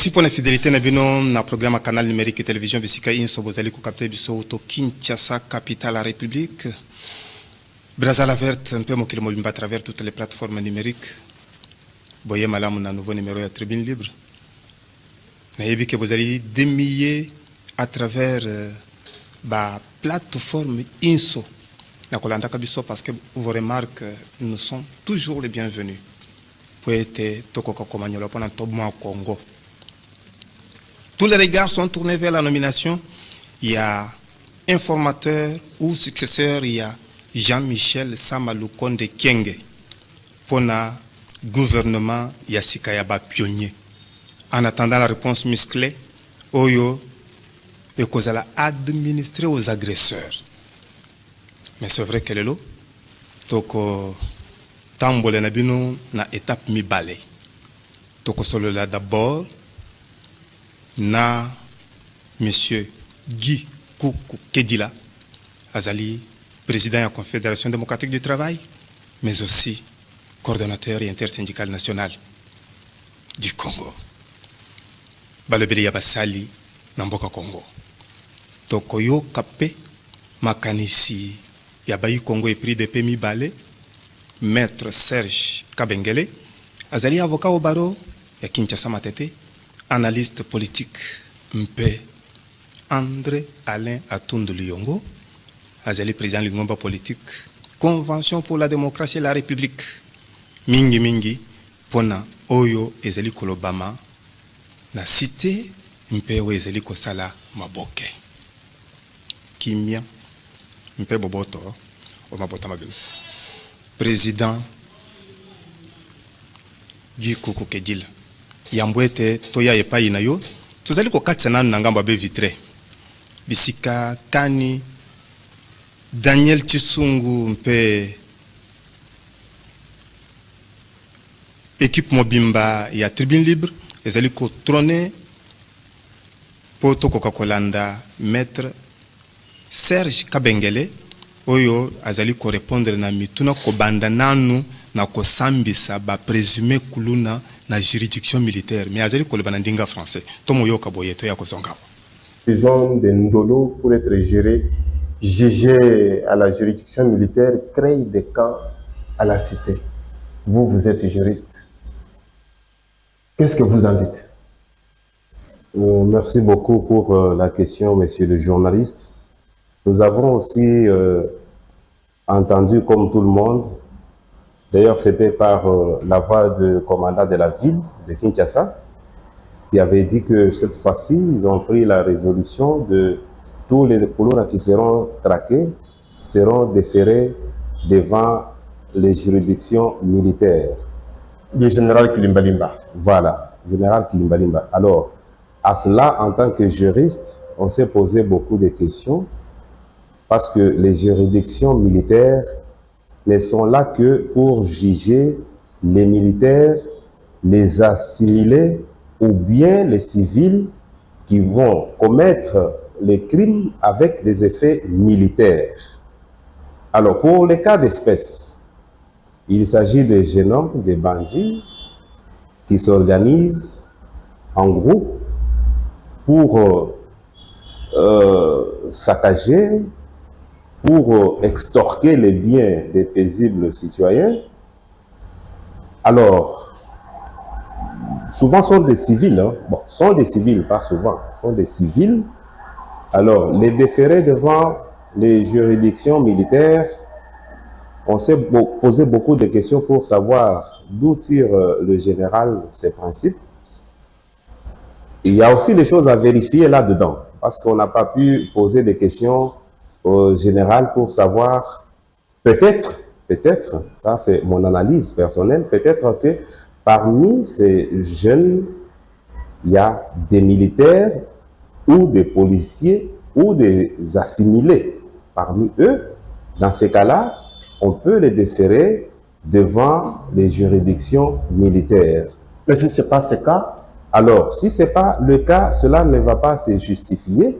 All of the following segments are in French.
Merci pour la fidélité na bino na programme canal numérique et télévision bisika inso bozali ko capter biso to Kinshasa capitale de la République. Brazzaville verte un peu mokili mobimba à travers toutes les plateformes numériques. Boye malamu na nouveau numéro ya Tribune Libre. Na yebi que vous allez démiller à travers ba plateforme inso. Na kolanda kabiso parce que vous remarquez nous sommes toujours les bienvenus. Pour être toko komanyolo pendant tout mois Congo. Tous les regards sont tournés vers la nomination. Il y a informateur ou successeur, il y a Jean-Michel Samalukonde Kyenge pour le gouvernement Yasikayaba pionnier. En attendant la réponse musclée, Oyo et Kozala administrer aux agresseurs. Mais c'est vrai que le lot, toko tambole na bino na étape mi balé. Toko solo là d'abord. Na monsieur Guy Koukou Kedila Azali, président de la Confédération démocratique du travail, mais aussi coordonnateur et intersyndical national du Congo. Balobeli Yabasali Namboka Congo. Tokoyo Kapé Makanisi Yabayi Congo et prix de Pemi Balé, maître Serge Kabengele, Azali avocat au barreau ya Kinshasa Matete. Analyste politique Mpe André Alain Atundu Liyongo, Azali président Lingomba politique, Convention pour la démocratie et la République, Mingi Mingi, Pona Oyo Ezeli Kolobama, na cité Mpe o Ezeli Kosala Maboke, Kimia Mpe Boboto, o Mabota Mabino, président Guy Koukou Kedila. Yambwete toya epai na yo tozali ko katsana na ngamba be vitre bisika kani Daniel Chisungu mpe équipe mobimba ya Tribune Libre ezali ko trôner poto Coca-Colanda maître Serge Kabengele oyo azali ko répondre na mituna ko banda nanu na ko sambisa ba présumé kuluna na juridiction militaire mais azali ko le banandinga français tomo yoka boyeto ya ko zonga prison de Ndolo pour être jugé à la juridiction militaire crée des camps à la cité. Vous êtes juriste. Qu'est-ce que vous en dites? Merci beaucoup pour la question, monsieur le journaliste. Nous avons aussi entendu, comme tout le monde, d'ailleurs c'était par la voix du commandant de la ville de Kinshasa, qui avait dit que cette fois-ci, ils ont pris la résolution de tous les colons qui seront traqués, seront déférés devant les juridictions militaires. Du général Kilimbalimba. Voilà, général Kilimbalimba. Alors, à cela, en tant que juriste, on s'est posé beaucoup de questions parce que les juridictions militaires ne sont là que pour juger les militaires, les assimiler ou bien les civils qui vont commettre les crimes avec des effets militaires. Alors, pour les cas d'espèce, il s'agit des jeunes hommes, des bandits qui s'organisent en groupe pour saccager, pour extorquer les biens des paisibles citoyens. Alors, souvent sont des civils, hein. Bon, sont des civils, pas souvent, sont des civils. Alors, les déférer devant les juridictions militaires, on s'est posé beaucoup de questions pour savoir d'où tire le général ses principes. Il y a aussi des choses à vérifier là-dedans, parce qu'on n'a pas pu poser des questions au général pour savoir, peut-être, ça c'est mon analyse personnelle, peut-être que parmi ces jeunes, il y a des militaires ou des policiers ou des assimilés. Parmi eux, dans ces cas-là, on peut les déférer devant les juridictions militaires. Mais si ce n'est pas ce cas? Alors, si ce n'est pas le cas, cela ne va pas se justifier.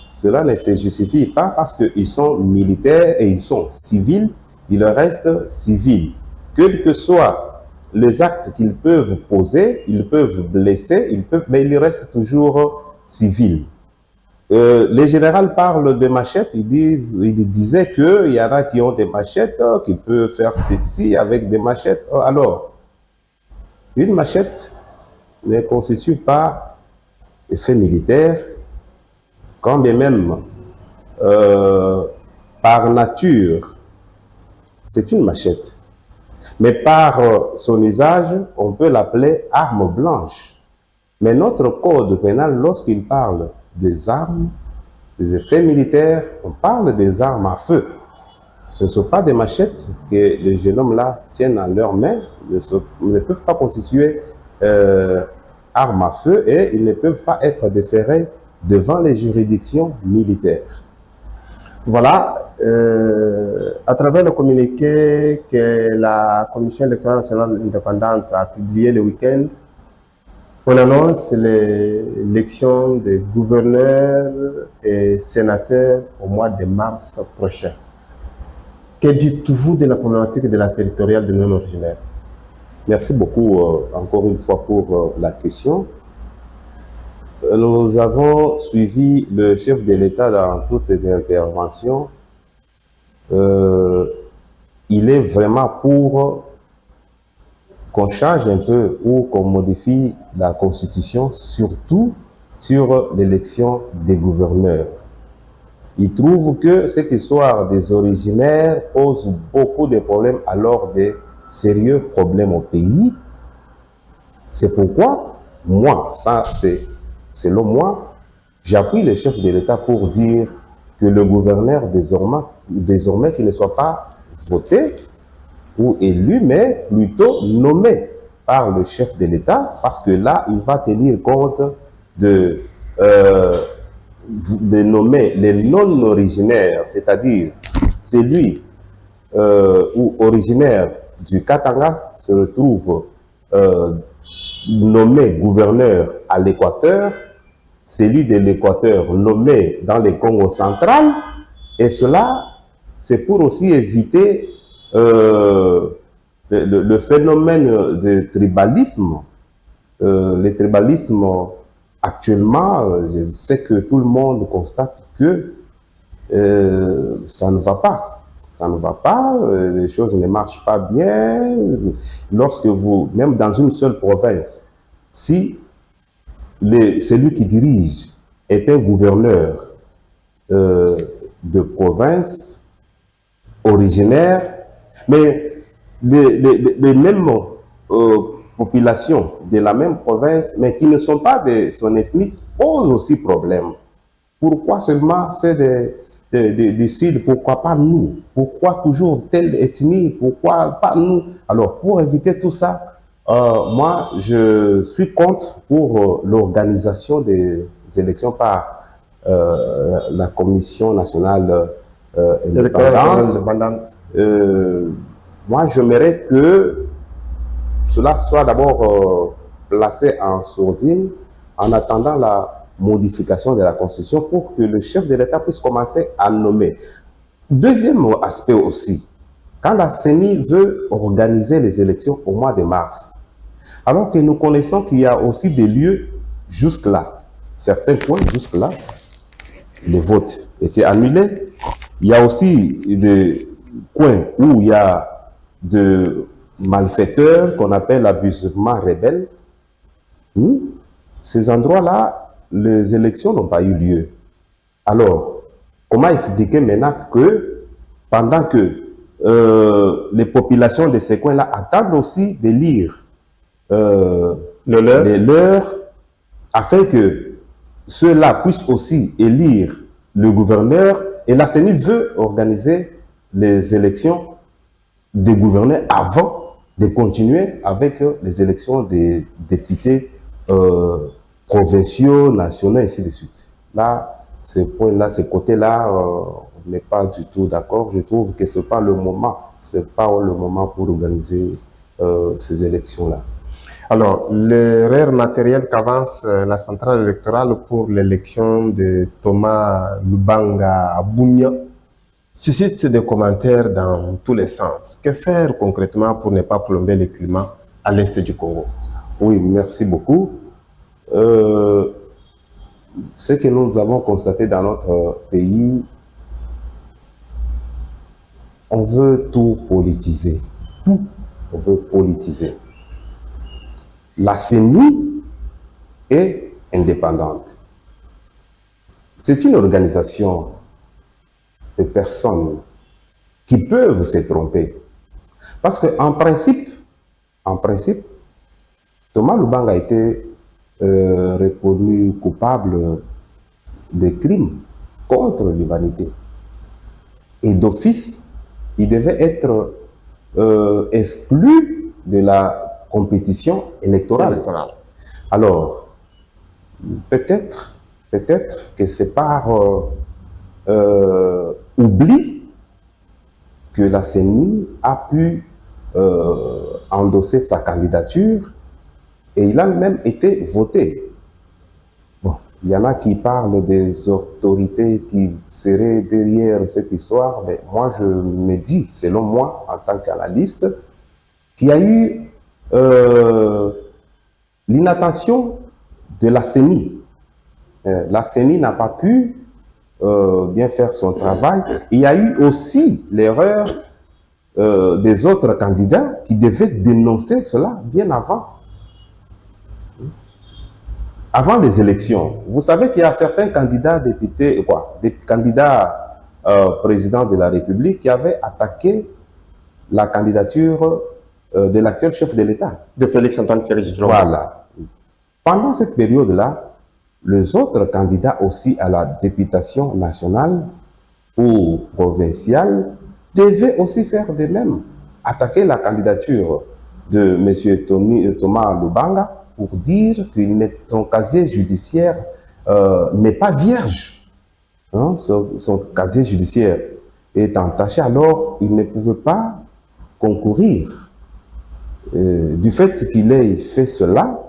Cela ne se justifie pas parce qu'ils sont militaires et ils sont civils, ils restent civils. Quel que soit les actes qu'ils peuvent poser, ils peuvent blesser, mais ils restent toujours civils. Les généraux parlent de machettes, ils disaient qu'il y en a qui ont des machettes, qui peuvent faire ceci avec des machettes. Alors, une machette ne constitue pas effet militaire, quand bien même, par nature, c'est une machette. Mais par son usage, on peut l'appeler arme blanche. Mais notre code pénal, lorsqu'il parle des armes, des effets militaires, on parle des armes à feu. Ce ne sont pas des machettes que les jeunes hommes-là tiennent à leurs mains, ne peuvent pas constituer armes à feu et ils ne peuvent pas être déférés devant les juridictions militaires. Voilà, à travers le communiqué que la Commission électorale nationale indépendante a publié le week-end, on annonce l'élection des gouverneurs et sénateurs au mois de mars prochain. Que dites-vous de la problématique de la territoriale de non originaire? Merci beaucoup encore une fois pour la question. Nous avons suivi le chef de l'État dans toutes ses interventions. Il est vraiment pour qu'on change un peu ou qu'on modifie la Constitution, surtout sur l'élection des gouverneurs. Il trouve que cette histoire des originaires pose beaucoup de problèmes, alors des sérieux problèmes au pays. C'est pourquoi, moi, ça c'est selon moi, j'appuie le chef de l'État pour dire que le gouverneur désormais qu'il ne soit pas voté ou élu, mais plutôt nommé par le chef de l'État, parce que là, il va tenir compte de nommer les non-originaires, c'est-à-dire celui ou originaire du Katanga se retrouve nommé gouverneur à l'Équateur, celui de l'Équateur nommé dans le Congo central, et cela, c'est pour aussi éviter le phénomène de tribalisme. Le tribalisme, actuellement, je sais que tout le monde constate que ça ne va pas. Ça ne va pas, les choses ne marchent pas bien. Lorsque vous, même dans une seule province, si celui qui dirige est un gouverneur de province originaire, mais les mêmes populations de la même province, mais qui ne sont pas de son ethnie, posent aussi problème. Pourquoi seulement ceux du Sud? Pourquoi pas nous? Pourquoi toujours telle ethnie? Pourquoi pas nous? Alors, pour éviter tout ça, moi, je suis contre pour l'organisation des élections par la Commission nationale indépendante. Moi, j'aimerais que cela soit d'abord placé en sourdine en attendant la modification de la Constitution pour que le chef de l'État puisse commencer à nommer. Deuxième aspect aussi, quand la CENI veut organiser les élections au mois de mars, alors que nous connaissons qu'il y a aussi des lieux jusque-là, certains points jusque-là, les votes étaient annulés. Il y a aussi des coins où il y a de malfaiteurs qu'on appelle abusivement rebelles. Ces endroits-là, les élections n'ont pas eu lieu. Alors, comment expliquer maintenant que pendant que les populations de ces coins-là attendent aussi d'élire les leurs, afin que ceux-là puissent aussi élire le gouverneur, et la CENI veut organiser les élections des gouverneurs avant de continuer avec les élections des députés provinciaux, nationaux, et ainsi de suite. Là, ce point-là, ce côté-là, on n'est pas du tout d'accord. Je trouve que ce n'est pas le moment. Ce n'est pas le moment pour organiser ces élections-là. Alors, l'erreur matérielle qu'avance la centrale électorale pour l'élection de Thomas Lubanga à Bunia suscite des commentaires dans tous les sens. Que faire concrètement pour ne pas plomber le climat à l'est du Congo. Oui, merci beaucoup. Ce que nous avons constaté dans notre pays, on veut tout politiser. Tout, on veut politiser. La CENI est indépendante. C'est une organisation de personnes qui peuvent se tromper. Parce qu'en principe, Thomas Lubanga a été reconnu coupable de crimes contre l'humanité. Et d'office, il devait être exclu de la compétition électorale. Alors, peut-être que c'est par oubli que la CENI a pu endosser sa candidature et il a même été voté. Bon, il y en a qui parlent des autorités qui seraient derrière cette histoire, mais moi je me dis, selon moi, en tant qu'analyste, qu'il y a eu l'inattention de la CENI. La CENI n'a pas pu bien faire son travail. Il y a eu aussi l'erreur des autres candidats qui devaient dénoncer cela bien avant les élections. Vous savez qu'il y a certains candidats députés, des candidats présidents de la République qui avaient attaqué la candidature de l'actuel chef de l'État. De Félix-Antoine Tshisekedi. Voilà. Pendant cette période-là, les autres candidats aussi à la députation nationale ou provinciale devaient aussi faire de même. Attaquer la candidature de M. Thomas Lubanga pour dire que son casier judiciaire n'est pas vierge. Hein, son casier judiciaire est entaché, alors il ne pouvait pas concourir. Du fait qu'il ait fait cela,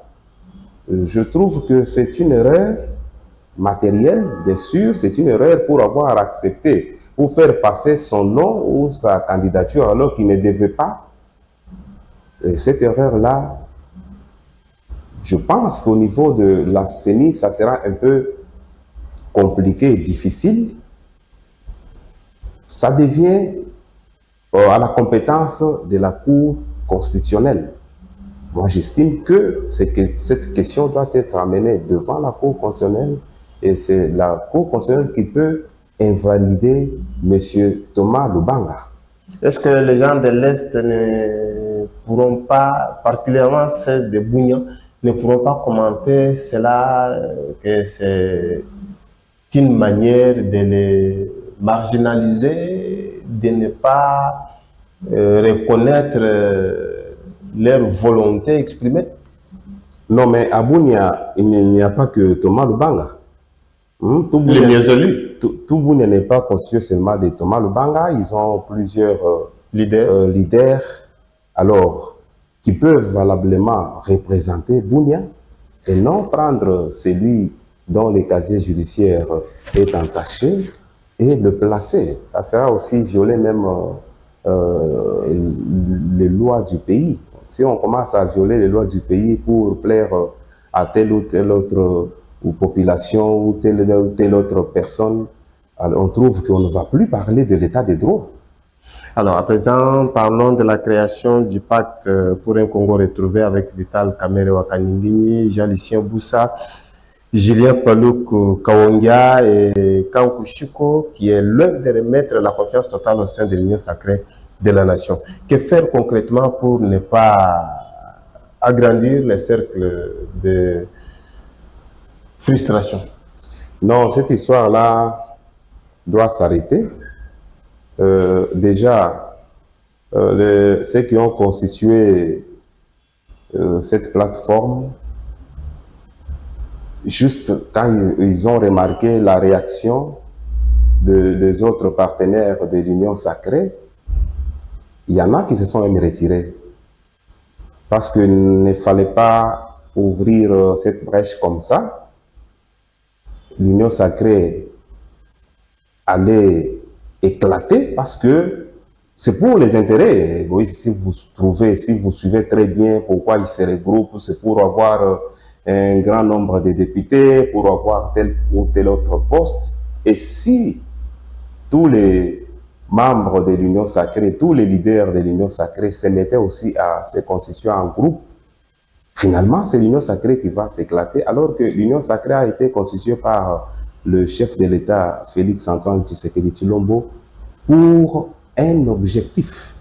je trouve que c'est une erreur matérielle, bien sûr, c'est une erreur pour avoir accepté, pour faire passer son nom ou sa candidature alors qu'il ne devait pas. Et cette erreur-là, je pense qu'au niveau de la CENI, ça sera un peu compliqué et difficile. Ça devient à la compétence de la Cour constitutionnelle. Moi, j'estime que cette question doit être amenée devant la Cour constitutionnelle et c'est la Cour constitutionnelle qui peut invalider M. Thomas Lubanga. Est-ce que les gens de l'Est ne pourront pas, particulièrement ceux de Bunia, ne pourront pas commenter cela, que c'est une manière de les marginaliser, de ne pas reconnaître leur volonté exprimée? Non, mais à Bunia, il n'y a pas que Thomas Lubanga. Les mieux élus. Tout Bunia n'est pas constitué seulement de Thomas Lubanga. Ils ont plusieurs leaders, alors, qui peuvent valablement représenter Bunia et non prendre celui dont le casier judiciaire est entaché et le placer. Ça sera aussi violer même les lois du pays. Si on commence à violer les lois du pays pour plaire à telle ou telle autre population ou telle autre personne, alors on trouve qu'on ne va plus parler de l'état des droits. Alors, à présent, parlons de la création du pacte pour un Congo retrouvé avec Vital Kamerhe Kaningini, Jean-Lucien Boussa, Julien Paluku Kawongia et Kankou Chiko, qui est l'un de remettre la confiance totale au sein de l'Union sacrée de la nation. Que faire concrètement pour ne pas agrandir les cercles de frustration? Non, cette histoire-là doit s'arrêter. Déjà, ceux qui ont constitué cette plateforme, juste quand ils ont remarqué la réaction des autres partenaires de l'Union sacrée, il y en a qui se sont même retirés. Parce qu'il ne fallait pas ouvrir cette brèche comme ça. L'Union sacrée allait éclater parce que c'est pour les intérêts égoïstes. Si vous suivez très bien pourquoi ils se regroupent, c'est pour avoir un grand nombre de députés, pour avoir tel ou tel autre poste. Et si tous les membres de l'Union sacrée, tous les leaders de l'Union sacrée se mettaient aussi à se constituer en groupe, finalement, c'est l'Union sacrée qui va s'éclater, alors que l'Union sacrée a été constituée par le chef de l'État, Félix Antoine Tshisekedi Tshilombo, pour un objectif,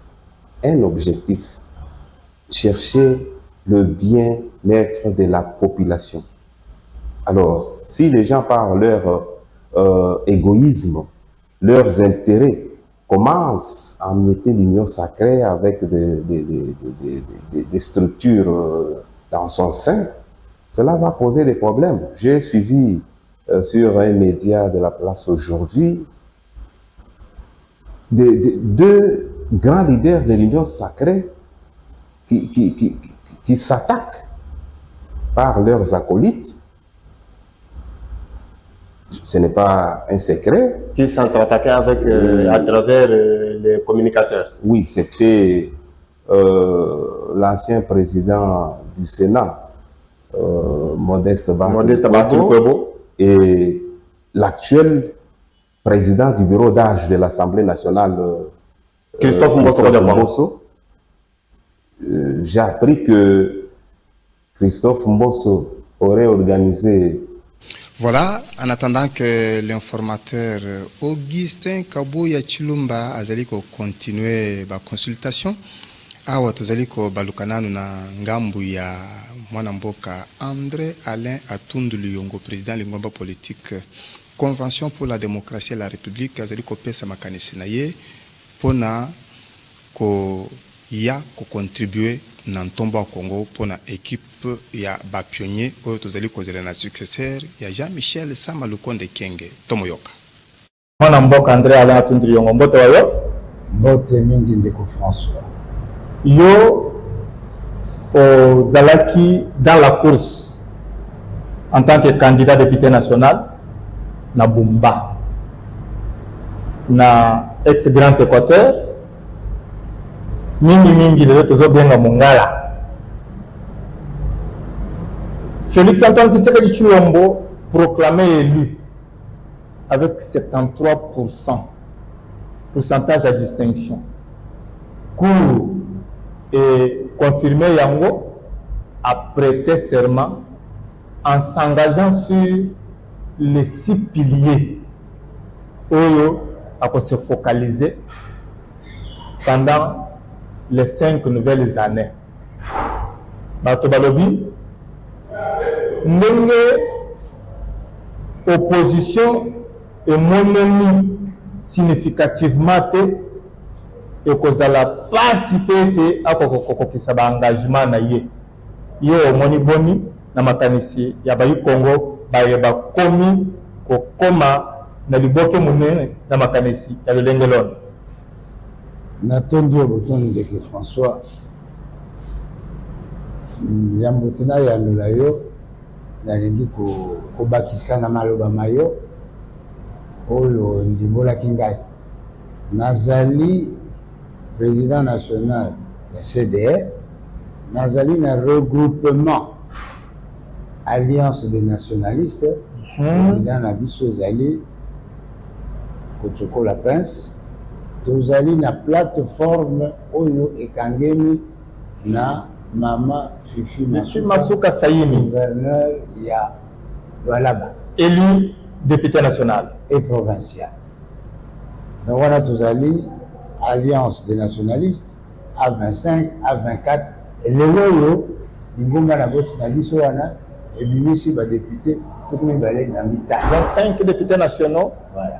chercher le bien-être de la population. Alors, si les gens par leur égoïsme, leurs intérêts, commencent à emietter l'Union sacrée avec des structures dans son sein, cela va poser des problèmes. J'ai suivi sur un média de la place aujourd'hui deux grands leaders de l'Union sacrée qui s'attaquent par leurs acolytes. Ce n'est pas un secret. Qui s'entre-attaquaient avec, à travers les communicateurs. Oui, c'était l'ancien président du Sénat, Modeste Batou et l'actuel président du bureau d'âge de l'Assemblée nationale, Christophe Mbosso. J'ai appris que Christophe Mbosso aurait organisé. Voilà, en attendant que l'informateur Augustin Kabuya Chilumba azaliko continue la consultation, awa tuzaliko balukananu na ngambu ya mwanamboka André Alain Atundu Luyongo, président Lingomba politique, Convention pour la démocratie et la République, azaliko pesa makanisi na ye pona ko ya ko contribuer na ntombo Congo pona équipe ya ba pionnier oyo tozali kozela na successeur ya Jean-Michel Sama Lukonde Kenge tomoyoka mwana mboka André Alain Atundu Luyongo mbote wayo mbote mingi ndeko François yo ozalaki dans la course en tant que candidat député national na Bumba na ex-Grand Équateur mingi lelo tozobenga Mongala. Félix Antoine Tshisekedi Tshilombo proclamé élu avec 73% pourcentage à distinction. Cour et confirmé Yango a prêté serment en s'engageant sur les 6 piliers Oyo a se focaliser pendant les 5 nouvelles années. Bato balobi ndenge opposition et moneni significativement et kozala participé à kokokokisa ba engagement na ye omoni boni na makanisi ya bayi Congo ba komi kokoma na liboke munene na makanisi ya lengelon natondi obotondi ndeke François yambo tena ya lolayo nalingi kobakisa na maloba mayo oyo ndimbolaki ngai nazali président national ya CDR nazali na regroupement alliance des nationalistes président na biso ezali Kotsokola Prince tozali na plateforme oyo ekangemi na Mama Fifi Masuka Sayini, gouverneur ya Lualaba, élu député national et provincial. Donc voilà, tozali alliance des nationalistes A25, A24 et le loyo Ngomba na bosi na biso wana et bimisi ba député tout le balé na mita. 25 députés nationaux. Voilà.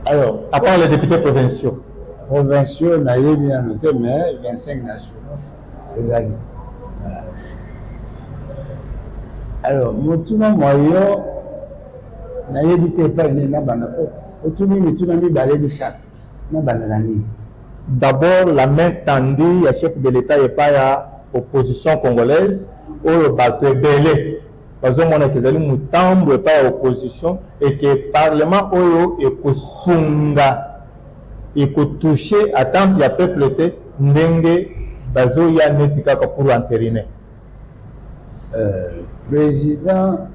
Alors, à part les députés provinciaux. Provinciaux, na yebi na noté mais 25 nationaux. Voilà. Alors, motuna moyo na yebite pas une na bana ko otuni mituna mi balé ça na bana ni. D'abord la main tendue ya chef de l'État et pas ya opposition congolaise oyo bato ebele bazomona ke zali mutambo et pas ya opposition et que parlement oyo ekosunga ekotouche attente ya peuple te ndenge bazoya neti kaka pour entériner. Président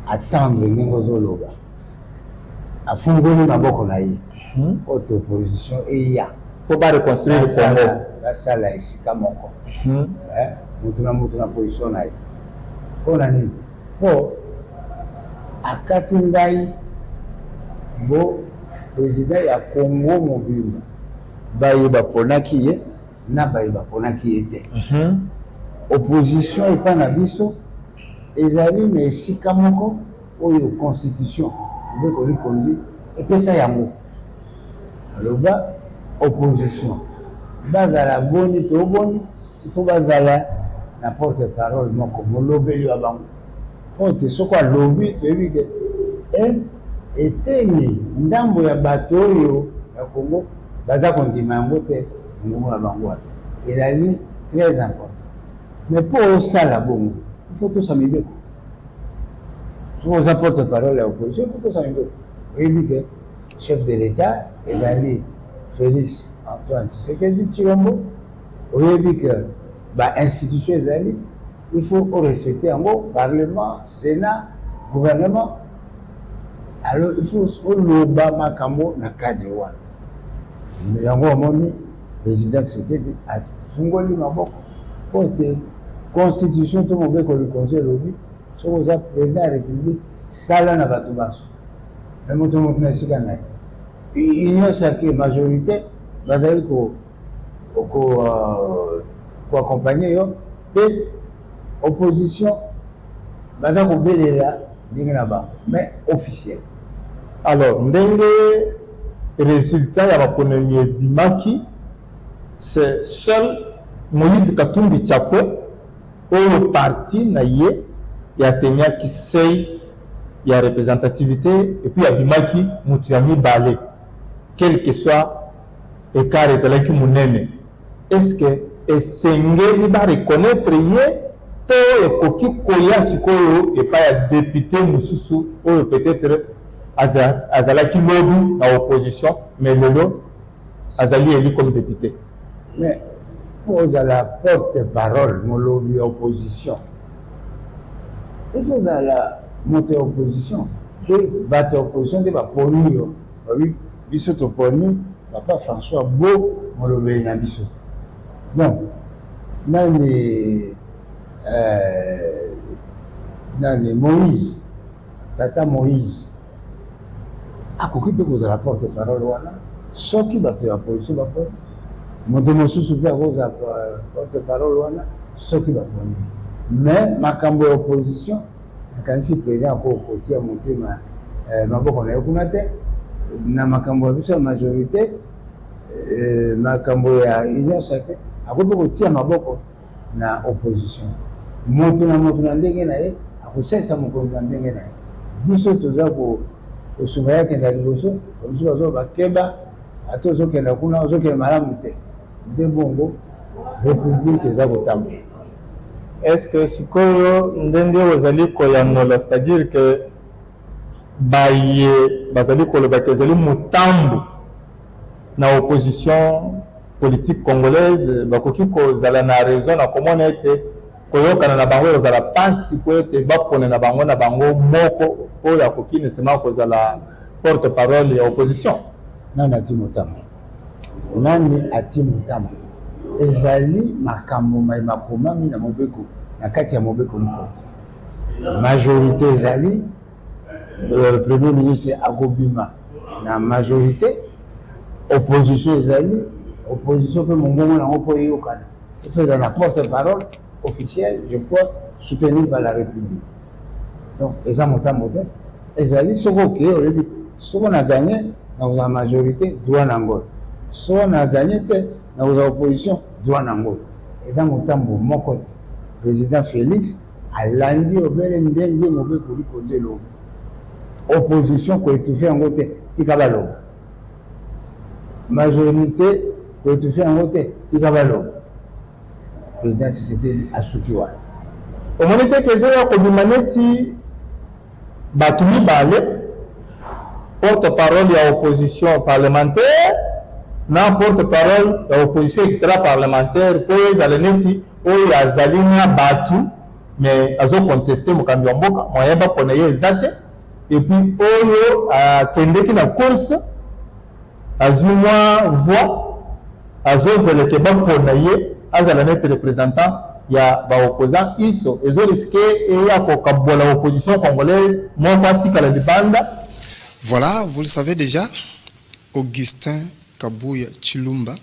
attendre ndenge ozoloba afungoli maboko na ye ote opposition eya po bareconstruire le Congo basala esika moko mutu na position na ye mpona nini mpo akati ngai bo président ya Congo mobimba baye baponaki ye na baye baponaki ye te opposition epa na biso ezali na esika moko oyo constitution ebeko likonzi epesa yango aloba opposition bazala boni to boni ifo bazala na porte parole moko molobeli wa bango po te soko alobi toyebi ke eteni ndambo ya bato oyo ya Congo baza kondima yango te ngongo na bango wana ezali très important mais po osala bongo ifo tosa mibeko soko oza porte parole ya opposition ifo tosa mibeko oyebi ke chef de l'état ezali Félix Antoine Tshisekedi Tshilombo oyebi ke ba-institution ezali il faut respecter yango parlement sénat gouvernement alors il faut oloba makambo na cadre wana yango omoni président Tshisekedi afungoli maboko po ete constitution to mobeko likonzi elobi soko oza président ya république sala na bato baso me moto na esika na ye inyosaki majorité bazali koaccompagne yo mpe opposition baza kobelela ndenge na bango mais officiel. Alors ndenge résultat ya baponami ebimaki c'est seul Moïse Katumbi Tshapwe oyo parti na ye yatenyaki seuil ya représentativité et puis abimaki mutu ya mibale quel que soit écart ezalaki munene. Est-ce que esengeli bareconnaître ye to ekoki koya sikoyo epai ya député mosusu oyo peut-être azalaki lobi na opposition mais lelo azali élu comme député? Mais pour la porte-parole molobi opposition il faut la monter opposition et battre opposition de baponi yo oui biso toponi papa François Beau molobi na biso donc nani Moïse tata Moïse akoki mpe kozala porte-parole wana soki bato ya opposition baponi moto mosusu mpe akozala porte-parole wana soki baponi mais makambo ya opposition nakanisi président akokotia motema maboko na ye kuna te na makambo ya biso ya majorité makambo ya union sacré akoki kotia maboko na opposition moto na ndenge na ye akosalisa mokonzi na ndenge na ye biso toza kosunga ye akenda liboso biso bazo bakeba ate ozokenda kuna ozokenda malamu te nde bongo république eza kotambola. Est-ce que sikoyo ndenge ozali koyangola c'est-à-dire que baye bazali koloba ke ezali motambo na opposition politique congolaise bakoki kozala na raison na komona ete koyokana na bango kozala pasi po ete bapona na bango moko oyo akoki nesema kozala porte-parole ya opposition? Nani ati motambo ezali makambo makomami na mobeko na kati ya mobeko moko majorité ezali premier ministre akobima na majorité opposition ezali opposition mpe mongongo nango mpo eyokana efeza na porte-parole officielle je crois soutenu par la république donc eza motambo te ezali soko okeye oyebi soko na gagné na kozala majorité droit nango soko na gagné te na kozala opposition droit nango eza motambo moko te président Félix alandi obele ndenge mobeko likonzi elobi opposition koétouffe yango te tika baloba majorité koétouffe yango te tika baloba président Tshisekedi asuki wana omoni te ke ezoya kobima neti bato mibale porte-parole ya opposition parlementaire na porte-parole ya opposition extra-parlementaire po ezala neti oyo azali na batu mais azoconteste mokambi wa mboka moyen bapona ye eza te et puis oyo akendeki na course azwi mwa voix azozeleke bapona ye azala neti représentant ya baopposant iso ezoriske eya kokabola opposition congolaise moko atikala libanda. Voilà, vous le savez déjà, Augustin Kabouya Chilumba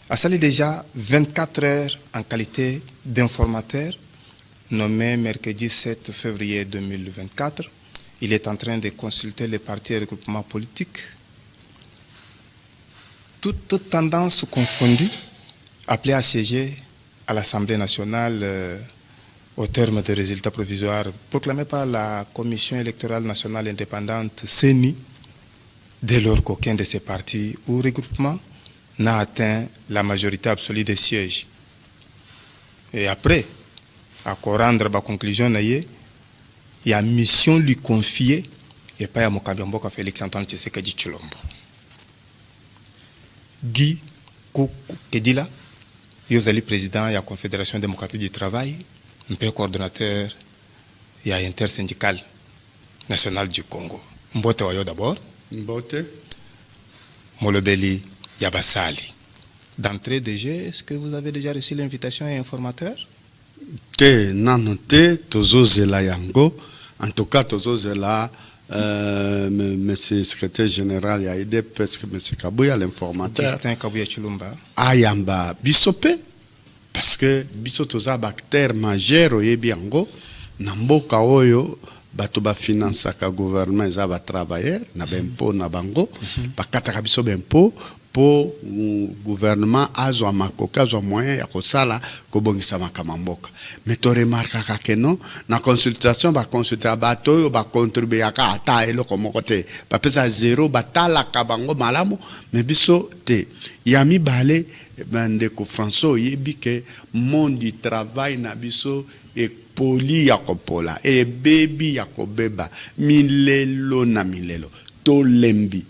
a sali déjà 24 heures en qualité d'informateur, nommé mercredi 7 février 2024. Il est en train de consulter les partis et regroupements politiques. Toutes tendances confondues, appelé à siéger à l'Assemblée nationale au terme des résultats provisoires proclamés par la Commission électorale nationale indépendante CENI, dès lors qu'aucun de ces partis ou regroupements n'a atteint la majorité absolue des sièges. Et après, à rendre la conclusion, il y a mission lui confiée et pas à Mokambi Mboka Félix Antoine Tshisekedi Tshilombo. Guy Kedila, Yozali président de la Confédération démocratique du travail, un peu coordonnateur et intersyndical national du Congo. Mbote Wayo d'abord. Mbote. Molobeli Yabasali. D'entrée de jeu, est-ce que vous avez déjà reçu l'invitation et informateur? Te nanote tozo zela yango. En tout cas tozo zela monsieur secrétaire général ya aidé parce que monsieur Kabouya l'informateur. Augustin Kabouya Chilumba. Ayamba bisope parce que biso toza acteur majeur oyebi yango na mboka oyo bato ba finance ka gouvernement za ba travailleur na bempo na bango bakataka biso bempo po gouvernement azwa makoka azwa moyen ya kosala kobongisa makama mboka mais to remarka ka keno na consultation ba consulter bato oyo ba contribuer aka ata eloko moko te ba pesa zéro batala ka bango malamu mais biso te yami balé bandeko François yebi ke monde du travail na biso e poli ya kopola e bebi ya kobeba milelo na milelo tolembi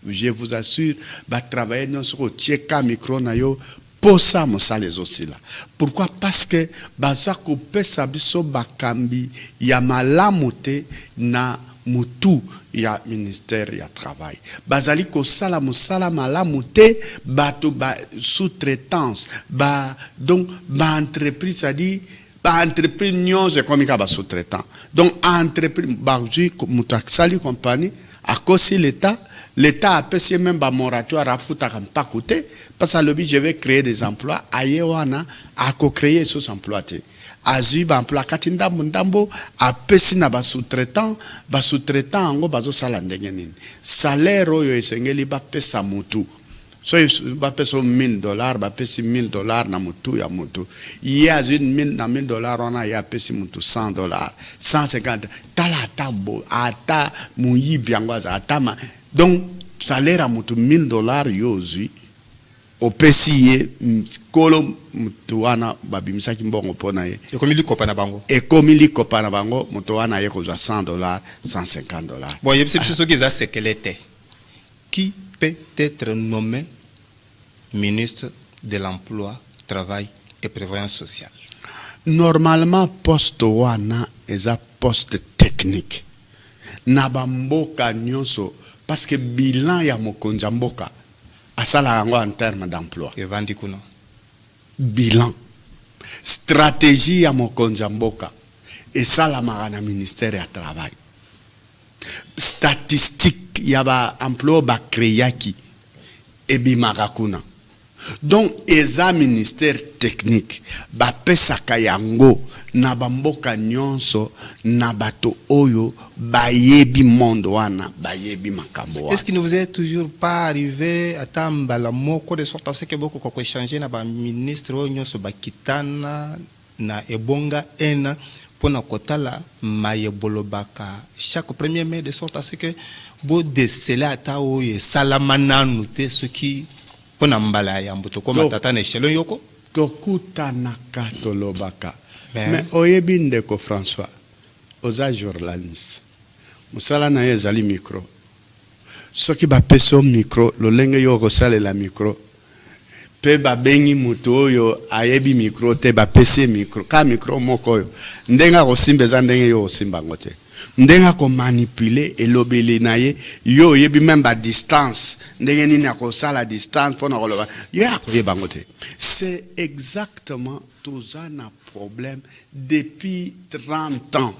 je vous assure ba travailler non sur tcheka micro na yo posa mosala aussi là. Pourquoi? Parce que baza ko pesa biso bakambi ya malamu te na mutu ya ministère ya travail bazali ko sala mosala malamu te bato ba sous-traitance ba donc ba entreprise ça dit ba entreprise nyonse comme ka ba sous-traitant donc entreprise ba ju mutakali compagnie à cause l'État a payé même un moratoire à foutre pas côté parce que le but je vais créer des emplois ayewana a co-créer ces emplois azuba emploi katinda mundambo a payé na ba sous-traitant ngo bazo sala ndenge nini salaire oyo esengeli ba pesa mutu so ba pesa $1000 ba pesa $1000 na mutu ya mutu ya $1000 na $1000 ona ya pesa mutu $100 150 tala tabo ata muyibi yango ata donc salaire à mutu $1000 yozi au PCE kolo mutuana babimisa kimbongo pona ye Ekomili kopana bango ekomili kopana bango mutuana ye ko $100 $150. Bon yebse biso ki za sekelete qui peut être nommé ministre de l'emploi, travail et prévoyance sociale. Normalement poste wana eza poste technique na bamboka nyonso parce que bilan ya mokonzi mboka asala yango en termes d'emploi evandi kuna bilan stratégie ya mokonzi mboka esala magana ministère ya travail statistique ya ba emploi ba créaki ebimaka kuna donc eza ministère technique ba pesaka yango na bamboka nyonso na bato oyo bayebi monde wana bayebi makambo wana. Est-ce qu'il ne vous est toujours pas arrivé à tambala moko de sorte à ce que beaucoup ko échanger na ba ministre oyo nyonso bakitana na ebonga ena pona kotala mayebolobaka chaque 1er mai de sorte à ce que bo déceler ata oyo salamananu te ce qui pona mbala ya mbuto koma tata na echelo yoko tokutana katolobaka mais oyebi ndeko François oza journaliste musala na ye ezali micro Ce qui va passer au micro, le lingue yo resale la micro. Pe ba bengi muto yo ayebi micro te ba pese micro ka micro moko yo ndenga ko simbeza ndenge yo simba ngote ndenga ko manipuler elobeli na ye yo yebi même ba distance ndenge nini akosala distance pona koloba yo akoyeba ngote. C'est exactement tout ça na problème depuis 30 ans.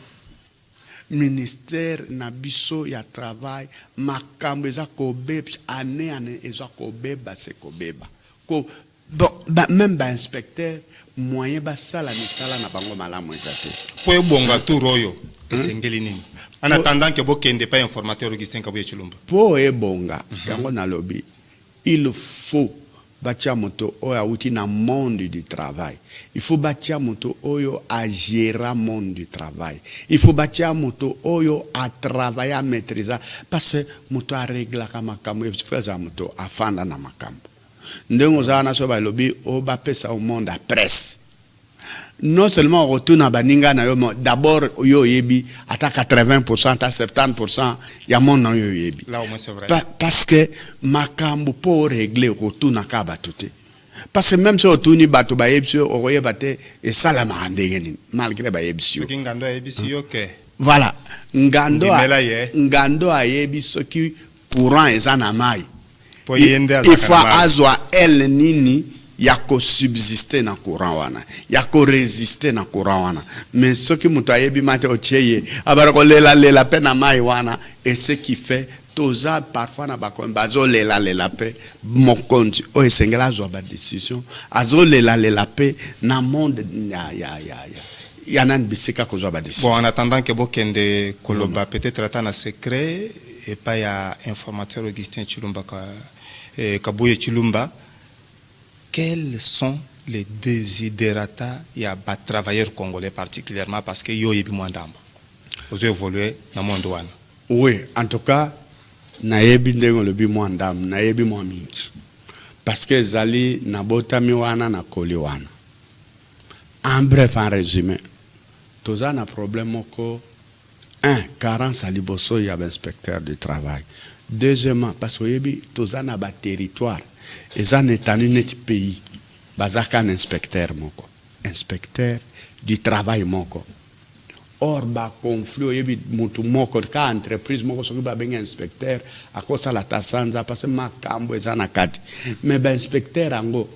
Ministère na biso ya travail makambo eza kobe année eza kobeba se kobeba. Bon, même ba inspecteur moyen ba sala misala na bango malamu ezate. Po ebonga tu royo esengeli nini? En attendant que bokende pas informateur Augustin Kabuye Chilumba. Po ebonga yango na lobby. Il faut batia moto oyo auti na monde du travail. Il faut batia moto oyo a gérer monde du travail. Il faut batia moto oyo a travailler à maîtriser parce que moto a régler kama makambo il faut za moto afanda na makambo. Ndenge za so ba lobby o ba pesa au monde à presse. Non seulement retourne à baninga na yo d'abord yo yebi ata 80% ata 70% ya monde na yo yebi. Là au moins c'est vrai. Parce que makambo pour régler retourne à ka batute. Parce que même si retourne bato ba yebisi o yebate et sala ma ndenge ni malgré ba yebisi. Ce qui ngando yebisi yo ke. Voilà, ngando a yebisi ki courant ezana mai. Il faut azwa el nini yako subsister na courant wana yako résister na courant wana mais ce qui muto ayebi mate ocheye abarako lela pe na mai wana et ce qui fait toza parfois na bakomba zo lela pe mokonzi o esengela azwa ba décision azo lela pe na monde ya nan bisika ko zo ba décision. Bon, en attendant que bokende koloba peut-être atana secret et pas ya informateur Augustin Chilumba Kabuye Chilumba. Quels sont les desiderata ya ba travailleurs congolais particulièrement parce que yo yebi mwandambo ozo évoluer na monde wana? Oui, en tout cas na yebi ndengo le bi mwandam na yebi mwa mingi parce que zali na botami wana na koli wana. En bref, en résumé, toza na problème moko carence à liboso ya inspecteur du travail. Deuxièmement, parce que yebi toza na ba territoire et en étant net pays bazaka un inspecteur moko inspecteur du travail moko or ba conflit yebi mutu moko ka entreprise moko soki ba benga inspecteur akosa la tasanza parce makambo ezana kati mais ba inspecteur ango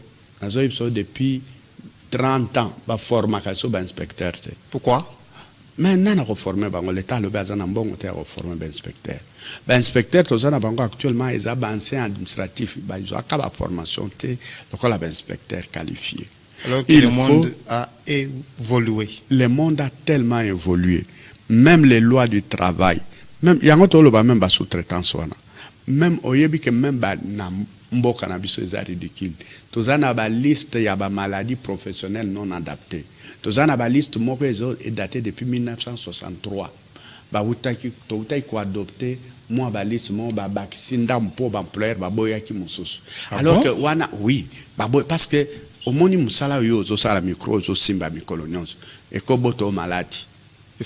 azo ipso depuis 30 ans ba formation ba inspecteur. Pourquoi? Mais nana ko former bango l'état le bazana mbongo te ko former ba inspecteur. Ba inspecteur tozana bango actuellement ils ont ancien administratif ba ils ont ka formation te lokola ba inspecteur qualifié. Alors que le monde a évolué. Le monde a tellement évolué. Même les lois du travail, même yango to lo ba même ba sous-traitance wana. Même oyebi que même ba na mboka na biso eza ridicule. Tozana ba liste ya ba maladies professionnelles non adaptées. Tozana ba liste moko ezo daté depuis 1963. Ba utaki to utai ko adopter moi ba liste mo ba bakisinda mpo ba employeur ba boya ki mususu. Alors que wana oui, ba boy parce que au moni musala yo zo sala micro zo simba mikolonios et ko boto maladi.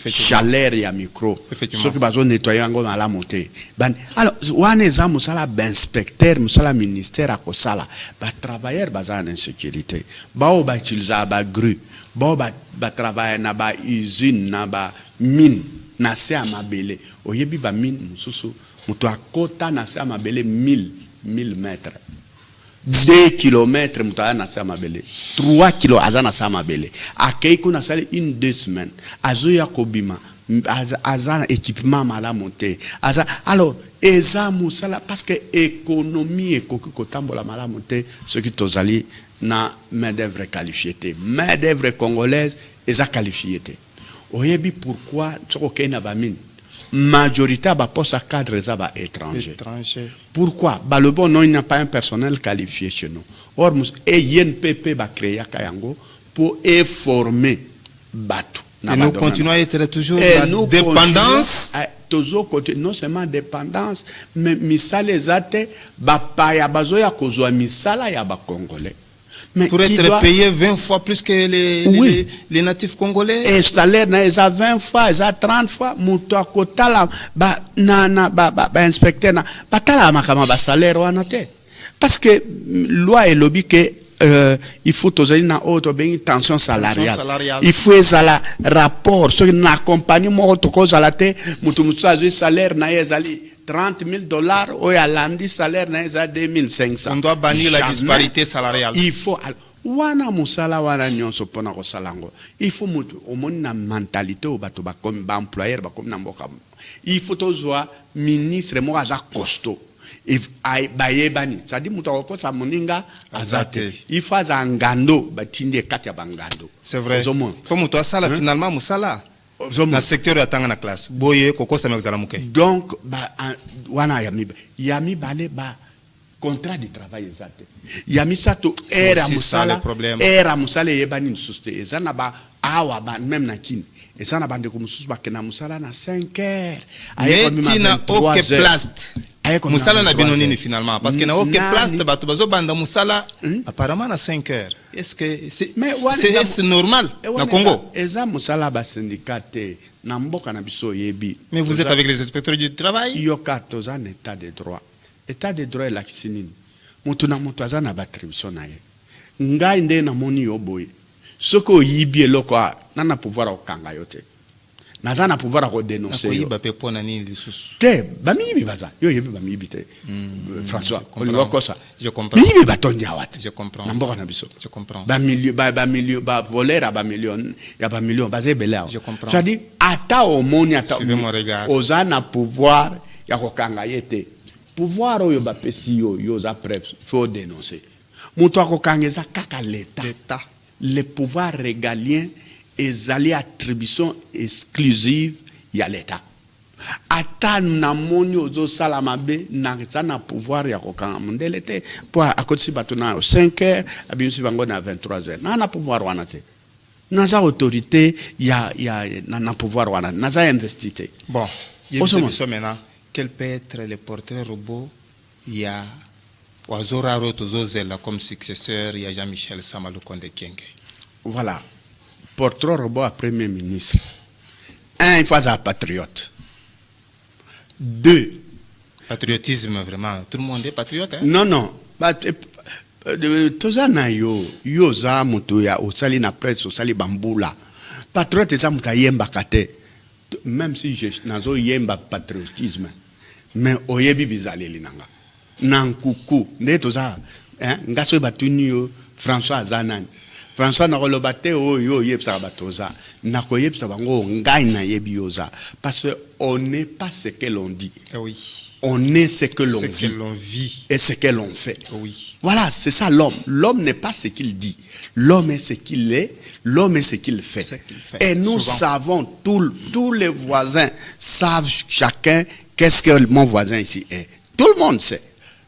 Chaleur ya micro ceux qui bazo nettoyer ngo na la montée ban alors wana za musala ba inspecteur musala ministère akosala ba travailleur baza en insécurité ba o ba utiliser ba grue ba travailler na ba usine na ba mine na se amabele oyebi ba mine mususu muto akota na se amabele 1000 mètres 2 kilomètres muta na sama bele 3 kilo azana sama bele akei kuna sali in 2 semaines azoya kobima azana équipement mala monter aza alors eza musala parce que économie ekoki kotambola mala monter ce qui tozali na main d'œuvre qualifiée main d'œuvre congolaise eza qualifiée oyebi pourquoi tsoko kena ba mine majorité ba poste à cadre zaba étranger. Pourquoi? Bah le bon non il n'y a pas un personnel qualifié chez nous. Or INPP ba créer kayango pour former bateau. Et nous continuons à être toujours la dépendance. Toujours non seulement dépendance mais misala ezate ba pa ya bazo ya kozwa misala ya ba congolais. Mais pour être payé 20 fois plus que les natifs congolais. Et salaire na eza 20 fois, eza 30 fois, mutu akotala ba inspecteur na batala makama ba salaire wana te. Parce que loi et lobby que il faut toujours na autre ben tension salariale. Il faut ezala rapport sur na compagnie mo to ko zala te mutu salaire na ezali $30,000 ou à lundi salaire na eza 2,500. On doit bannir la disparité salariale. Il faut wana musala wana nyonso pona ko salango. Il faut mutu omoni na mentalité o bato ba comme ba employeur ba comme na mboka. Il faut toujours ministre mo aza costaud. Bayebani ça dit mutu ko sa moninga azate. Il faut za ngando batinde kati ya bangando. C'est vrai. Faut mutu asala finalement musala. Na secteur ya tanga na classe boye koko sa mezala muke. Donc wana yami bale ba contrat de travail exact. Yami sato era musala yebani nsuste ezana ba awa ba même na kini ezana bande ko mususu ba kena musala na 5 heures ayeko na aucun place musala na binonini finalement parce que na aucun place bato bazo banda musala apparemment na 5 heures. Est-ce que c'est normal na Congo? Eza musala ba syndicate na mboka na biso yebi. Mais vous êtes avec les inspecteurs du travail? Yokato za état de droit. État de droit la kisinini. Mutu na mutu aza na battribution na ye. Ngai nde na moni yo boye. Soko yibi eloko na pouvoir okanga yote. Naza na pouvoir ko dénoncer. Ko yiba pe pona nini lisusu. Te ba miyibi baza. Yo yebi ba miyibi te. François, je comprends. Miyibi batondi awat. Je comprends. Na mboka na biso. Je comprends. Ba milieu ba voler ba million, ya ba million bazé belé. Je comprends. Ça dit ata omoni ata oza na pouvoir ya kokanga yete. Pouvoir oyo ba pesi yo za preuve faut dénoncer. Mutu akokangeza kaka l'état. Le pouvoir régalien ezali attribution exclusive ya l'état. Ata na moni ozo sala mabe na sana pouvoir ya kokanga mondele te po akotisi bato na 5 heures abinsi bango na 23 heures. Na pouvoir wana te. Naza autorité ya na pouvoir wana naza investité. Bon, il y a maintenant quel peut être le portrait robot il y a Wazora Rotozozela comme successeur il y a Jean-Michel Sama Lukonde Kyenge. Voilà. Portrait robot à premier ministre. 1, il faut être patriote. 2, patriotisme vraiment. Tout le monde est patriote. Hein? Non. Tozana yo za mutu ya osali na presse osali bambula. Patriote za muta yemba kate. Même si je nazo yemba patriotisme. Mais oyebi bizaleli nanga. Nankuku ndetoza ngaso batuni yo François Azanani. François na kolobate yo yebsa batoza. Na koyebsa bango ngai na yebi yoza parce que on n'est pas ce que l'on dit. Oui. On est ce que l'on vit et ce que l'on fait. Oui. Voilà, c'est ça l'homme. L'homme n'est pas ce qu'il dit. L'homme est ce qu'il est. L'homme est ce qu'il fait. Et nous savons, tous les voisins savent chacun qu'est-ce que mon voisin ici est. Tout le monde sait.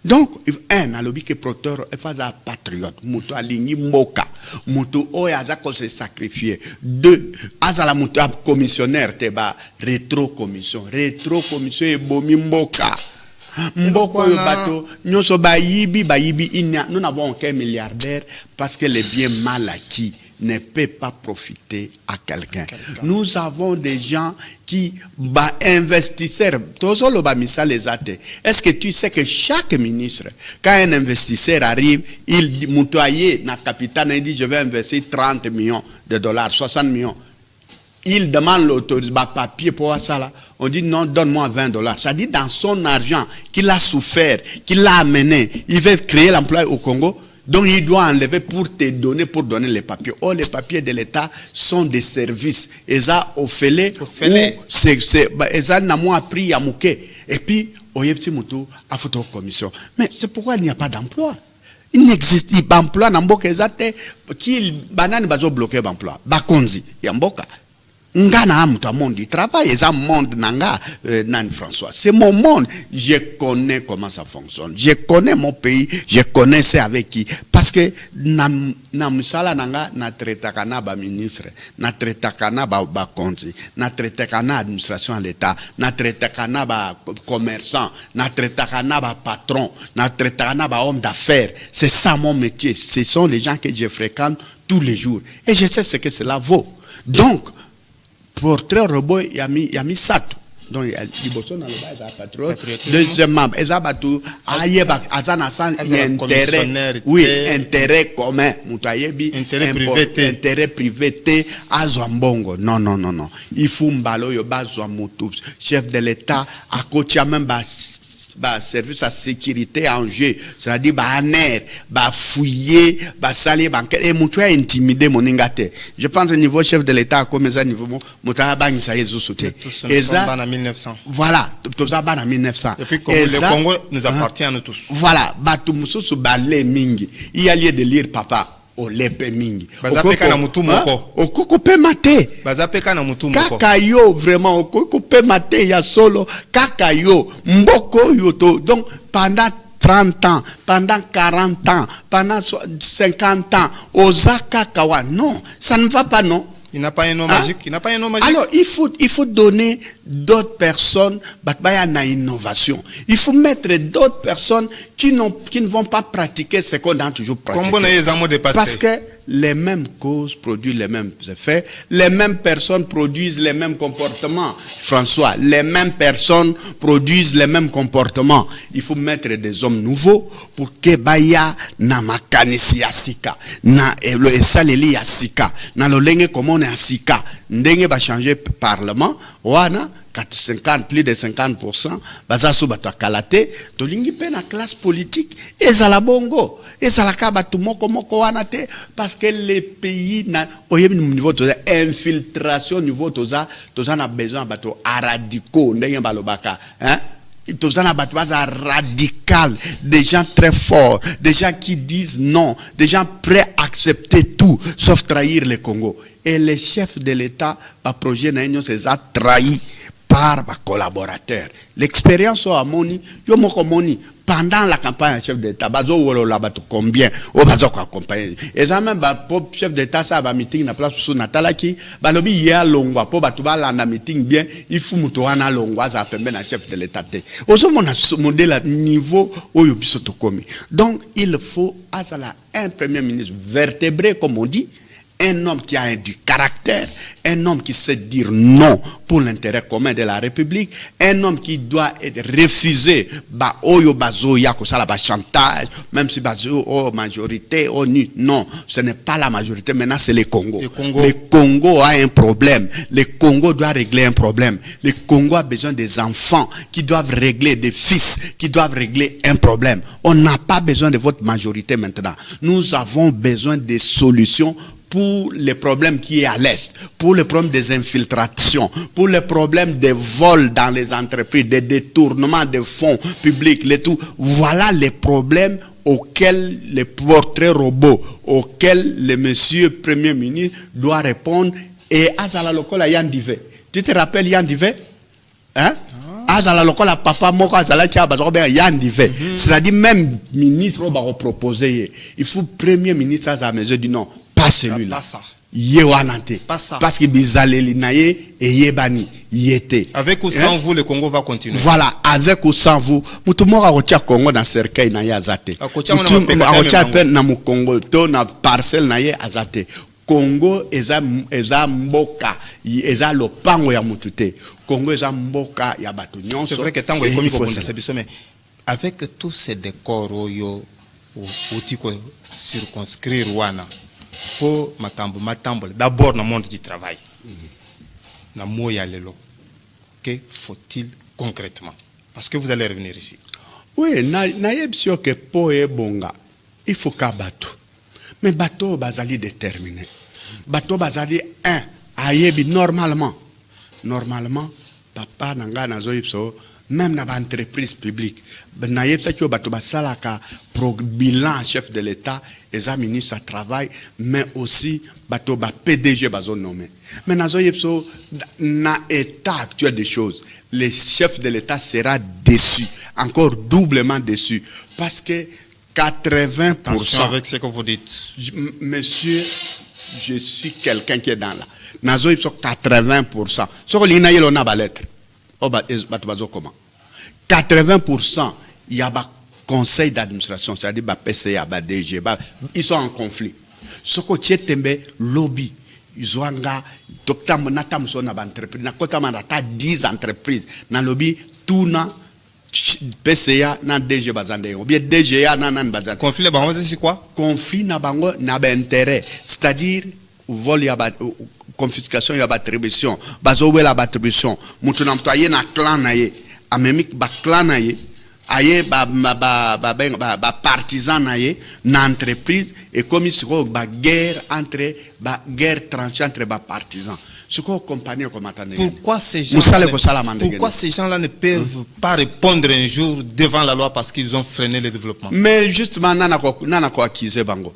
Donc, un, a lobby que protecteur est un patriote. Mutu aligni moka. Mutu oyaza ko se sacrifier. 2, azala mutu commissionnaire teba rétro-commission. Rétro-commission et bomi mboka. Mboko bato, nyoso bayibi, nous n'avons aucun milliardaire parce que les biens mal acquis ne peut pas profiter à quelqu'un. Nous avons des gens qui investisseurs. Est-ce que tu sais que chaque ministre, quand un investisseur arrive, il dit moutoyer na capitale, il dit je vais investir 30 millions de dollars, 60 millions. Il demande l'autorisation, papier pour ça là. On dit non, donne-moi $20. Ça dit dans son argent qu'il a souffert, qu'il a amené, il veut créer l'emploi au Congo. Donc il doit enlever pour donner les papiers. Oh, les papiers de l'État sont des services. Eza ofele eza namo appris ya muke. Et puis oyepti mutu a photo commission. Mais c'est pourquoi il n'y a pas d'emploi. Il n'existe pas d'emploi na mboka ezate qui banane bazo bloquer l'emploi. Bakonzi ya mboka. Ngana amuta monde du travail, et ça monde nanga Nan François. C'est mon monde. Je connais comment ça fonctionne. Je connais mon pays, je connais c'est avec qui. Parce que na musala nanga na traitakana ba ministre, na traitakana ba konzi, na traitakana administration de l'État, na traitakana ba commerçant, na traitakana ba patron, na traitakana ba homme d'affaires. C'est ça mon métier. Ce sont les gens que je fréquente tous les jours. Et je sais ce que cela vaut. Donc, portrait robot, il y a mis ça. Donc, il y a patriote. Deuxièmement, il y a intérêt. Oui, intérêt commun. Intérêt privé. Azwambongo. Non. Il faut mbalo yo bazwamutu. Chef de l'État, à côté même service à sécurité en jeu, c'est-à-dire aner, fouiller, saler, et moutoua intimider mon ingate. Je pense au niveau chef de l'État, comme ça niveau moutara bang ça y est et ça en 1900. Voilà, tout ça en 1900. Et puis le Congo nous appartient à nous tous. Voilà, batu mususu balé mingi. Il y a lieu de lire papa. Olepe mingi. Bazapeka na mutu moko. Okoko pe mate. Bazapeka na mutu moko. Kakayo vraiment okoko pe mate ya solo. Kakayo mboko yoto. Donc pendant 30 ans, pendant 40 ans, pendant 50 ans, Osaka Kawa. Non, ça ne va pas, non. Il n'a pas un nom magique. Il n'a pas un nom magique. Alors, il faut donner d'autres personnes, une innovation. Il faut mettre d'autres personnes qui ne vont pas pratiquer ce qu'on a toujours pratiqué. Parce que les mêmes causes produisent les mêmes effets, les mêmes personnes produisent les mêmes comportements. François, les mêmes personnes produisent les mêmes comportements. Il faut mettre des hommes nouveaux pour que baya na makanisi yasika, na le esaleli yasika, na lolenge comment on est asika, ndenge ba changer parlement, wana 50, plus de 50%, bazaso bato kalate, to lingi pe na classe politique, ezala bongo, ezala ka bato moko wana te, parce que les pays na oyemi niveau toza infiltration niveau toza na besoin bato aradiko ndenge balobaka, hein? Toza na bato baza radical, des gens très forts, des gens qui disent non, des gens prêts à accepter tout sauf trahir le Congo. Et les chefs de l'État, par projet na union c'est ça trahi par ma collaborateur. L'expérience au Amoni, yo moko moni pendant la campagne chef d'État, bazo wolo la bato combien o bazo ko accompagner. Et ça même ba chef d'État ça ba meeting na place sous Natalaki, ba lobi ya longwa po bato ba la na meeting bien, il faut muto wana longwa za pembe na chef de l'État té. Ozo mona modèle niveau oyo biso to komi. Donc il faut azala un premier ministre vertébré comme on dit. Un homme qui a du caractère, un homme qui sait dire non pour l'intérêt commun de la République, un homme qui doit être refusé, oyo bazo ya kosala ba chantage, même si bazo majorité non, ce n'est pas la majorité, maintenant c'est le Congo. Le Congo a un problème, le Congo doit régler un problème, le Congo a besoin des enfants qui doivent régler, des fils qui doivent régler un problème. On n'a pas besoin de votre majorité maintenant, nous avons besoin des solutions pour les problèmes qui est à l'Est, pour le problème des infiltrations, pour le problème des vols dans les entreprises, des détournements de fonds publics, les tout. Voilà les problèmes auxquels les portraits robots, auxquels le monsieur Premier ministre doit répondre. Et Azala Lokola Yandive. Tu te rappelles Yandive? Hein? Azala Lokola Papa Moko Azala Yandive. C'est-à-dire même ministre va proposer. Il faut Premier ministre à sa mesure du non. Pas celui-là. Pas ça. Yewanante. Pas ça. Parce que Bizaleli Naye et Yebani. Yete. Avec ou sans vous, le Congo va continuer. Voilà, avec ou sans vous. Moutoumora Rotia Congo dans cercueil Naye Azate. Rotia na mu Congo, to na parcelle Naye Azate. Congo eza mboka, eza lopango ya mutute. Congo eza mboka ya batu nyonso. C'est vrai que tango est comme mais avec tous ces décors oyo outiko circonscrire wana pour matambo d'abord dans le monde du travail na moya lelo que faut-il concrètement parce que vous allez revenir ici. Oui, na yebsio que po e bonga il faut ka bato mais bato bazali déterminé bato bazali ayebi normalement papa nanga nazo yipso même dans l'entreprise publique na yebsa ki bato basalaka bilan chef de l'état et ministre à travail mais aussi bato ba PDG bazo nommé mais nazo yebso na état actuel des choses le chef de l'état sera déçu, encore doublement déçu parce que 80%. Attention avec ce que vous dites. Monsieur, je suis quelqu'un qui est dans là. Nazo yebso 80%. Ce que l'ina yelo na ba lettre. Oh bato bazo comment? 80%, il y a un conseil d'administration, c'est-à-dire un PCA, un DG, ils sont en conflit. Ce que tu es lobby, ils ont un entreprise, na 10 entreprises, na lobby, tout na PCA, na DG bazande, ou bien DGA, na bazande. Conflit, c'est quoi? Conflit na bango na intérêt, c'est-à-dire vol, il y a confiscation, il y a attribution, bazowe la attribution, moutou n'employé na clan na ye. Amemik ba clan na ye aye ba partisan na ye na entreprise et comme il sera ba guerre tranchée entre ba partisans ce qu'on compagnie comme attendez pourquoi ces gens-là ne peuvent pas répondre un jour devant la loi parce qu'ils ont freiné le développement? Mais justement nana ko accuser bango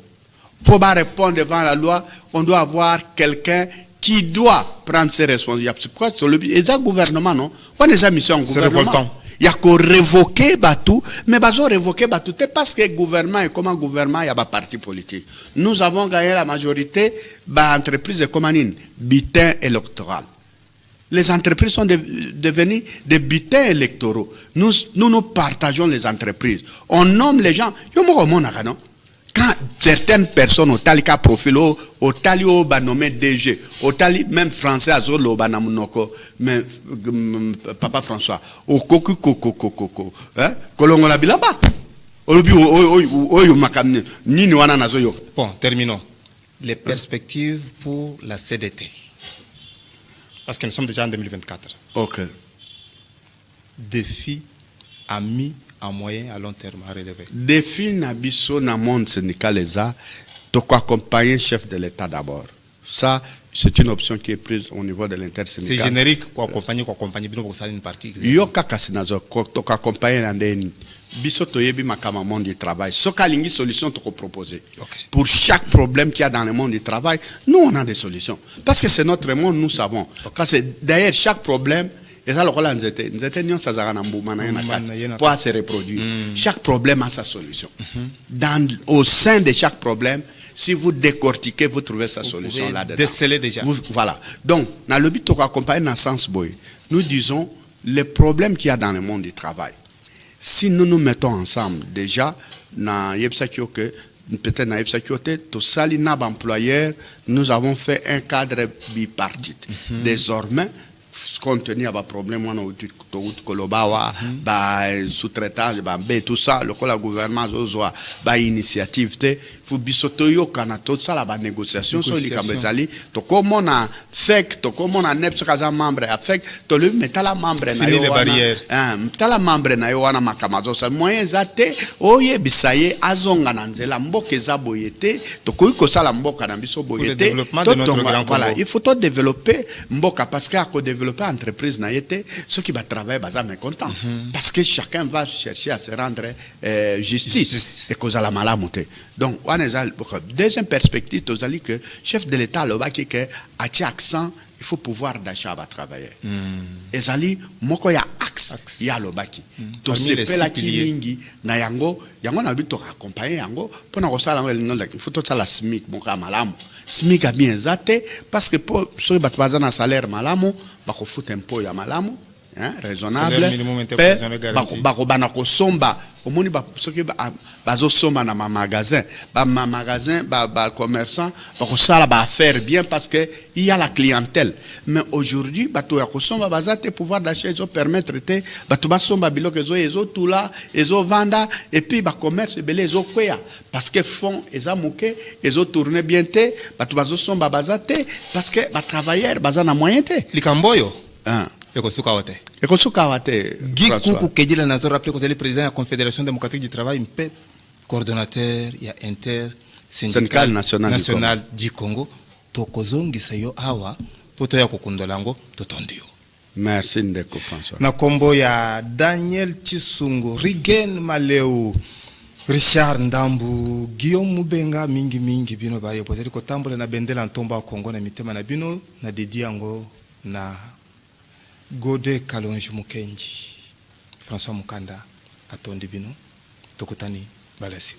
pour pas répondre devant la loi on doit avoir quelqu'un qui doit prendre ses responsabilités. C'est pourquoi il y a un gouvernement, non? On a déjà mission gouvernement. Il y a qu'à révoquer Batou, mais bazo révoquer Batou. C'est parce que le gouvernement est comme un gouvernement, il y a un parti politique. Nous avons gagné la majorité, entreprises comme un butin électoral. Les entreprises sont devenues des butins électoraux. Nous partageons les entreprises. On nomme les gens. Quand certaines personnes au tali ka profil au tali au ba nommé DG au tali même français azolo ba namunoko mais papa François au koku hein kolongo la bilamba olobi oyo makamne nini wana nazo yo. Bon, terminons. Les perspectives pour la CDT. Parce que nous sommes déjà en 2024. OK. Défi à mi à moyen à long terme à relever. Défi nabiso na monde syndical eza to accompagner le chef de l'État d'abord. Ça c'est une option qui est prise au niveau de l'intersyndical. C'est générique quoi accompagner bino pour ça une partie. Yo kaka sinazo to accompagner na ndeni biso to yebi makama monde du travail. Soka lingi solution to proposer. Okay. Pour chaque problème qu'il y a dans le monde du travail, nous on a des solutions parce que c'est notre monde, nous savons. Okay. Parce que derrière chaque problème et ça, le rôle nous était pour se reproduire. Chaque problème a sa solution. Au sein de chaque problème, si vous décortiquez, vous trouvez sa solution là-dedans. Déceler déjà. Voilà. Donc, dans le but de accompagner dans le sens boy, nous disons les problèmes qu'il y a dans le monde du travail. Si nous nous mettons ensemble, déjà, peut-être dans tout sali nab employeur, nous avons fait un cadre bipartite. Désormais, compte tenu à problème on a kolobawa ba sous-traitant ba tout ça le gouvernement zozoa ba initiative te fu bisoto yo kana tout ça la ba négociation sur les kambezali to comme on a fait to comme on a neps kaza membre avec to le metala membre na yo les barrières tala membre na yo wana makamazo ça moyen zate oye bisaye azonga na nzela mboke za boyete to ko sala mboka na biso boyete voilà il faut tout développer mboka parce que à développer entreprise na yete ceux qui va travailler baza mécontent parce que chacun va chercher à se rendre justice et cause à la malamoute. Donc on est deuxième perspective tozali que chef de l'état le baki que a accent il faut pouvoir d'achat à travailler. Ezali moko ya axe ya lo baki to sepela kilingi na yango na but to accompagner yango pona ko sala il faut tout ça la SMIC mon malamu SMIC a bien zate parce que pour ceux qui ont un salaire malamu ba ko fout un peu ya malamu hein raisonnable ba ko bana ko somba omoni ba soki bazo somba na magasin ba commerçant ba ko sala ba faire bien parce que il y a la clientèle mais aujourd'hui ba to ya ko somba bazate pouvoir d'achat ils permettre te ba to ba somba biloko ezo tout là ezo vanda et puis ba commerce belé ezo kwea parce que font eza muke ezo tourner bien te ba to bazo somba bazate parce que ba travailleur bazana moyen te likamboyo Ekosuka wate Guy Koukou Kedila nazo rappelé que c'est le président de la Confédération démocratique du travail MPEP coordonnateur il y a inter syndical national du Congo tokozongisa yo awa poto ya kokundolango totondio Merci Ndeko François. Na kombo ya Daniel Chisungu, Rigen Maleu, Richard Ndambu, Guillaume Mubenga, mingi bino bayo pozeli ko tambola na bendela ntomba Kongo na mitema na bino na dedi yango na Gode Kalonji Mukenji. François Mukanda atondi bino tokutani balasi.